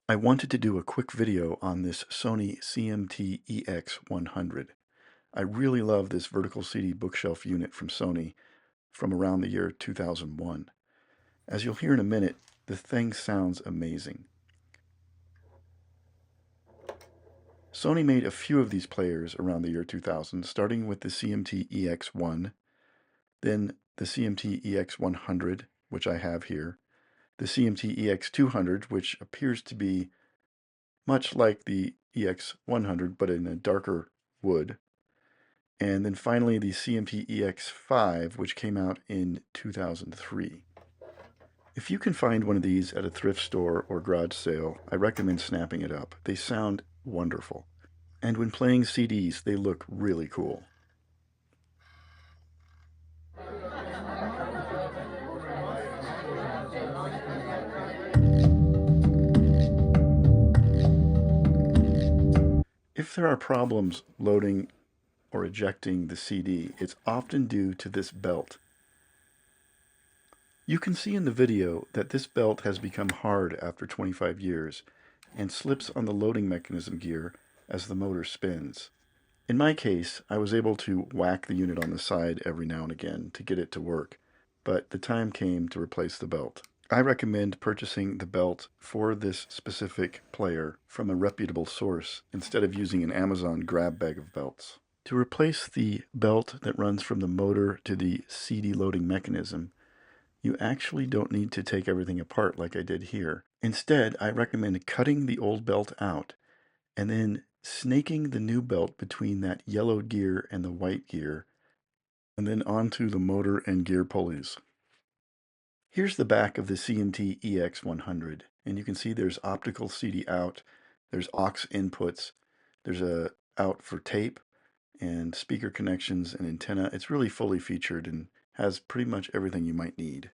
I wanted to do a quick video on this Sony CMT-EX100. I really love this vertical CD bookshelf unit from Sony from around the year 2001. As you'll hear in a minute, the thing sounds amazing. Sony made a few of these players around the year 2000, starting with the CMT-EX1, then the CMT-EX100, which I have here, the CMT-EX200, which appears to be much like the EX100 but in a darker wood, and then finally the CMT-EX5, which came out in 2003. If you can find one of these at a thrift store or garage sale, I recommend snapping it up. They sound wonderful. And when playing CDs, they look really cool. If there are problems loading or ejecting the CD, it's often due to this belt. You can see in the video that this belt has become hard after 25 years and slips on the loading mechanism gear as the motor spins. In my case, I was able to whack the unit on the side every now and again to get it to work, but the time came to replace the belt. I recommend purchasing the belt for this specific player from a reputable source instead of using an Amazon grab bag of belts. To replace the belt that runs from the motor to the CD loading mechanism, you actually don't need to take everything apart like I did here. Instead, I recommend cutting the old belt out and then snaking the new belt between that yellow gear and the white gear, and then onto the motor and gear pulleys. Here's the back of the CMT-EX100, and you can see there's optical CD out, there's aux inputs, there's a out for tape, and speaker connections and antenna. It's really fully featured and has pretty much everything you might need.